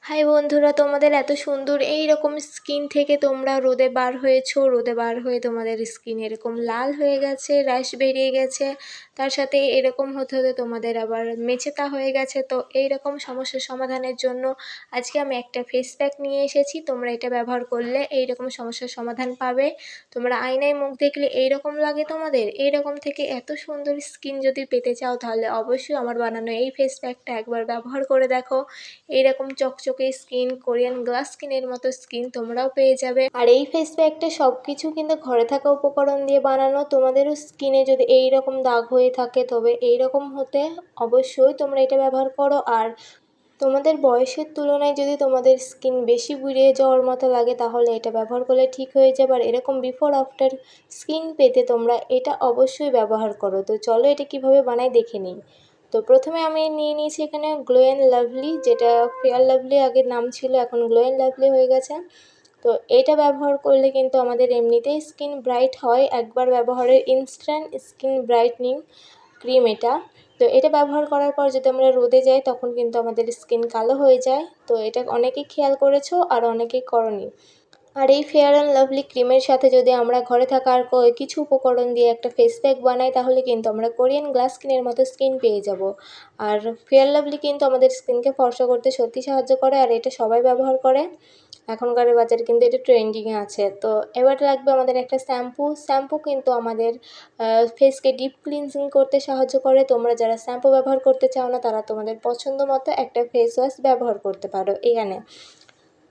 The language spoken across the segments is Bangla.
হাই বন্ধুরা, তোমাদের এত সুন্দর এই রকম স্কিন থেকে তোমরা রোদে বার হয়েছো, রোদে বার হয়ে তোমাদের স্কিন এরকম লাল হয়ে গেছে, র্যাশ বেরিয়ে গেছে, তার সাথে এরকম হতে হতে তোমাদের আবার মেচেতা হয়ে গেছে। তো এই রকম সমস্যার সমাধানের জন্য আজকে আমি একটা ফেস প্যাক নিয়ে এসেছি। তোমরা এটা ব্যবহার করলে এই রকম সমস্যার সমাধান পাবে। তোমরা আয়নায় মুখ দেখলে এই রকম লাগে তোমাদের, এই রকম থেকে এত সুন্দর স্কিন যদি পেতে চাও তাহলে অবশ্যই আমার বানানো এই ফেস প্যাকটা একবার ব্যবহার করে দেখো। এইরকম চকচকে স্কিন, কোরিয়ান গ্লাস স্কিনের মতো স্কিন তোমরাও পেয়ে যাবে। আর এই ফেস প্যাকটা সব কিছু কিন্তু ঘরে থাকা উপকরণ দিয়ে বানানো। তোমাদেরও স্কিনে যদি এই রকম দাগ হয়ে থাকে তবে এই রকম হতে অবশ্যই তোমরা এটা ব্যবহার করো। আর তোমাদের বয়সের তুলনায় যদি তোমাদের স্কিন বেশি বুড়িয়ে যাওয়ার মতো লাগে তাহলে এটা ব্যবহার করলে ঠিক হয়ে যাবে। আর এরকম বিফোর আফটার স্কিন পেতে তোমরা এটা অবশ্যই ব্যবহার করো। তো চলো এটা কিভাবে বানাই দেখে নিই। তো প্রথমে আমি নিয়ে নিয়েছি এখানে গ্লো অ্যান্ড লাভলি, যেটা ফেয়ার লাভলি আগের নাম ছিল, এখন গ্লো অ্যান্ড লাভলি হয়ে গেছে। তো এটা ব্যবহার করলে কিন্তু আমাদের এমনিতেই স্কিন ব্রাইট হয়, একবার ব্যবহারের ইনস্ট্যান্ট স্কিন ব্রাইটনিং ক্রিম এটা। তো এটা ব্যবহার করার পর যদি আমরা রোদে যাই তখন কিন্তু আমাদের স্কিন কালো হয়ে যায়। তো এটা অনেকেই খেয়াল করেছো আর অনেকেই করনি। আর এই ফেয়ার অ্যান্ড লাভলি ক্রিমের সাথে যদি আমরা ঘরে থাকা আর কিছু উপকরণ দিয়ে একটা ফেস প্যাক বানাই তাহলে কিন্তু আমরা কোরিয়ান গ্লাস স্কিনের মতো স্কিন পেয়ে যাব। আর ফেয়ার লাভলি কিন্তু আমাদের স্কিনকে ফর্সা করতে সত্যি সাহায্য করে, আর এটা সবাই ব্যবহার করে। এখনকার বাজারে কিন্তু এটা ট্রেন্ডিংয়ে আছে। তো এবার লাগবে আমাদের একটা শ্যাম্পু কিন্তু আমাদের ফেসকে ডিপ ক্লিনজিং করতে সাহায্য করে। তোমরা যারা শ্যাম্পু ব্যবহার করতে চাও না তারা তোমাদের পছন্দ মতো একটা ফেস ওয়াশ ব্যবহার করতে পারো এখানে।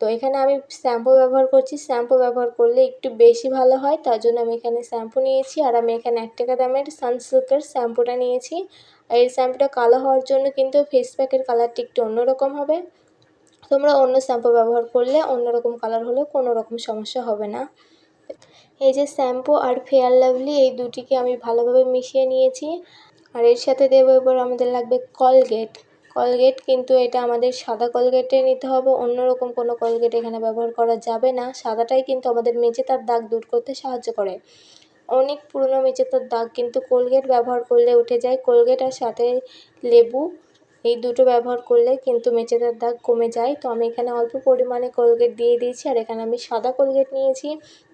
তো এখানে আমি শ্যাম্পু ব্যবহার করছি, শ্যাম্পু ব্যবহার করলে একটু বেশি ভালো হয়, তার জন্য আমি এখানে শ্যাম্পু নিয়েছি। আর আমি এখানে 1 টাকা দামের সানসিল্কের শ্যাম্পুটা নিয়েছি। আর এই শ্যাম্পুটা কালো হওয়ার জন্য কিন্তু ফেস প্যাকের কালারটি একটু অন্যরকম হবে। তোমরা অন্য শ্যাম্পু ব্যবহার করলে অন্যরকম কালার হলেও কোনো রকম সমস্যা হবে না। এই যে শ্যাম্পু আর ফেয়ার লাভলি এই দুটিকে আমি ভালোভাবে মিশিয়ে নিয়েছি। আর এর সাথে দেবো এবার আমাদের লাগবে কলগেট। কলগেট কিন্তু এটা আমাদের সাদা কলগেটে নিতে হবে, অন্যরকম কোনো কলগেট এখানে ব্যবহার করা যাবে না। সাদাটাই কিন্তু আমাদের মেচেতার দাগ দূর করতে সাহায্য করে। অনেক পুরনো মেচেতার দাগ কিন্তু কোলগেট ব্যবহার করলে উঠে যায়। কোলগেট আর সাথে লেবু এই দুটো ব্যবহার করলে কিন্তু মেচেদার দাগ কমে যায়। তো আমি এখানে অল্প পরিমাণে কোলগেট দিয়ে দিয়েছি, আর এখানে আমি সাদা কোলগেট নিয়েছি।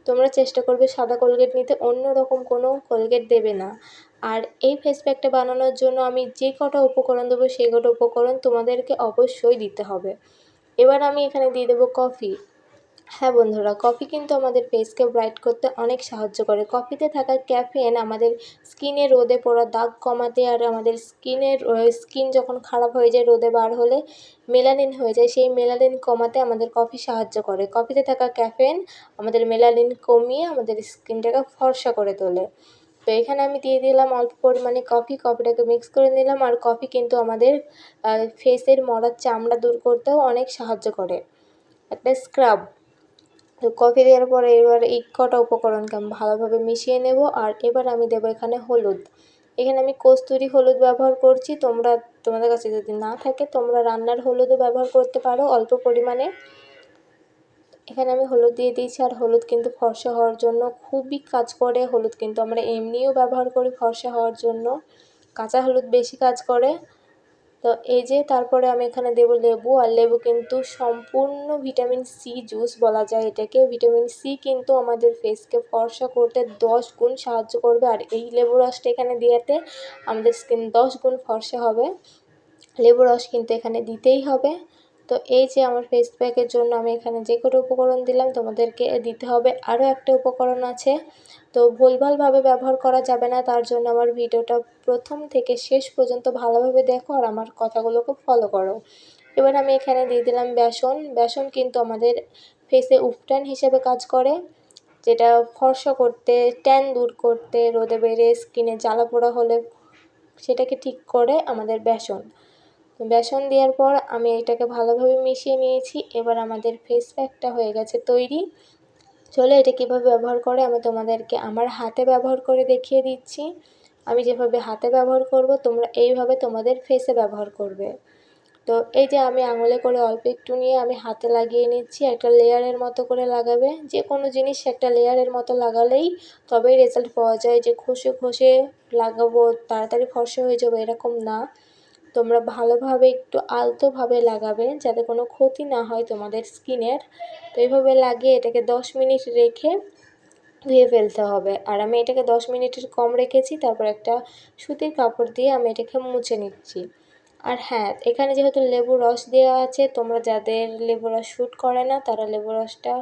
তোমরা চেষ্টা করবে সাদা কোলগেট নিতে, অন্য রকম কোনো কোলগেট দেবে না। আর এই ফেস প্যাকটা বানানোর জন্য আমি যে কটা উপকরণ দেবো সেই কটা উপকরণ তোমাদেরকে অবশ্যই দিতে হবে। এবার আমি এখানে দিয়ে দেবো কফি। হ্যাঁ বন্ধুরা, কফি কিন্তু আমাদের ফেসকে ব্রাইট করতে অনেক সাহায্য করে। কফিতে থাকা ক্যাফেন আমাদের স্কিনে রোদে পড়া দাগ কমাতে, আর আমাদের স্কিন যখন খারাপ হয়ে যায় রোদে বার হলে মেলানিন হয়ে যায়, সেই মেলানিন কমাতে আমাদের কফি সাহায্য করে। কফিতে থাকা ক্যাফেন আমাদের মেলানিন কমিয়ে আমাদের স্কিনটাকে ফর্সা করে তোলে। তো এখানে আমি দিয়ে দিলাম অল্প পরিমাণে কফিটাকে মিক্স করে নিলাম। আর কফি কিন্তু আমাদের ফেসের মরার চামড়া দূর করতেও অনেক সাহায্য করে। একটা স্ক্রাব। তো কফি দেওয়ার পরে এবার এই কটা উপকরণকে আমি ভালোভাবে মিশিয়ে নেব। আর এবার আমি দেবো এখানে হলুদ। এখানে আমি কস্তুরি হলুদ ব্যবহার করছি। তোমাদের কাছে যদি না থাকে তোমরা রান্নার হলুদও ব্যবহার করতে পারো অল্প পরিমাণে। এখানে আমি হলুদ দিয়ে দিয়েছি। আর হলুদ কিন্তু ফর্সা হওয়ার জন্য খুবই কাজ করে। হলুদ কিন্তু আমরা এমনিও ব্যবহার করি ফর্সা হওয়ার জন্য, কাঁচা হলুদ বেশি কাজ করে। তো এই যে তারপরে আমি এখানে দেবো লেবু। আর লেবু কিন্তু সম্পূর্ণ ভিটামিন সি জুস বলা যায় এটাকে। ভিটামিন সি কিন্তু আমাদের ফেসকে ফর্সা করতে 10 গুণ সাহায্য করবে। আর এই লেবু রসটা এখানে দেওয়াতে আমাদের স্কিন 10 গুণ ফর্সা হবে। লেবু রস কিন্তু এখানে দিতেই হবে। তো এই যে আমার ফেস প্যাকের জন্য আমি এখানে যে কটা উপকরণ দিলাম তোমাদেরকে দিতে হবে আরও একটা উপকরণ আছে। তো ভুলভালভাবে ব্যবহার করা যাবে না, তার জন্য আমার ভিডিওটা প্রথম থেকে শেষ পর্যন্ত ভালোভাবে দেখো আর আমার কথাগুলোকে ফলো করো। এবার আমি এখানে দিয়ে দিলাম বেসন। বেসন কিন্তু আমাদের ফেসে উফটান হিসেবে কাজ করে, যেটা ফর্সা করতে, ট্যান দূর করতে, রোদে বেরিয়ে স্কিনে জ্বালা পোড়া হলে সেটাকে ঠিক করে আমাদের বেসন। বেসন দেওয়ার পর আমি এটাকে ভালোভাবে মিশিয়ে নিয়েছি। এবার আমাদের ফেস প্যাকটা হয়ে গেছে তৈরি। চলো এটা কীভাবে ব্যবহার করে আমি তোমাদেরকে আমার হাতে ব্যবহার করে দেখিয়ে দিচ্ছি। আমি যেভাবে হাতে ব্যবহার করব তোমরা এইভাবে তোমাদের ফেসে ব্যবহার করবে। তো এই যে আমি আঙুলে করে অল্প একটু নিয়ে আমি হাতে লাগিয়ে নিচ্ছি। একটা লেয়ারের মতো করে লাগাবে, যে কোনো জিনিস একটা লেয়ারের মতো লাগালেই তবেই রেজাল্ট পাওয়া যায়। যে ঘষে ঘষে লাগাবো তাড়াতাড়ি ফর্সা হয়ে যাবে এরকম না। তোমরা ভালোভাবে একটু আলতোভাবে লাগাবে যাতে কোনো ক্ষতি না হয় তোমাদের স্কিনের। তো এইভাবে লাগিয়ে এটাকে 10 মিনিট রেখে ধুয়ে ফেলতে হবে। আর আমি এটাকে 10 মিনিটের কম রেখেছি, তারপর একটা সুতির কাপড় দিয়ে আমি এটাকে মুছে নিচ্ছি। আর হ্যাঁ, এখানে যেহেতু লেবুর রস দেওয়া আছে, তোমরা যাদের লেবুর রস শ্যুট করে না তারা লেবুর রসটা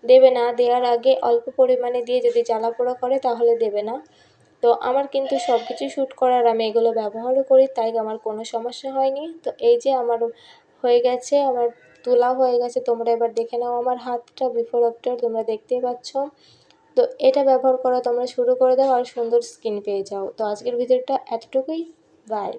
দেবে না। দেওয়ার আগে অল্প পরিমাণে দিয়ে যদি জ্বালা পোড়া করে তাহলে দেবে না। তো আমার কিন্তু সব কিছুই শ্যুট করার আমি এগুলো ব্যবহারও করি, তাই আমার কোনো সমস্যা হয়নি। তো এই যে আমার হয়ে গেছে, আমার তোলা হয়ে গেছে। তোমরা এবার দেখে নাও আমার হাতটা বিফোর আফটার, তোমরা দেখতেই পাচ্ছ। তো এটা ব্যবহার করা তোমরা শুরু করে দাও আর সুন্দর স্কিন পেয়ে যাও। তো আজকের ভিডিওটা এতটুকুই। বাই।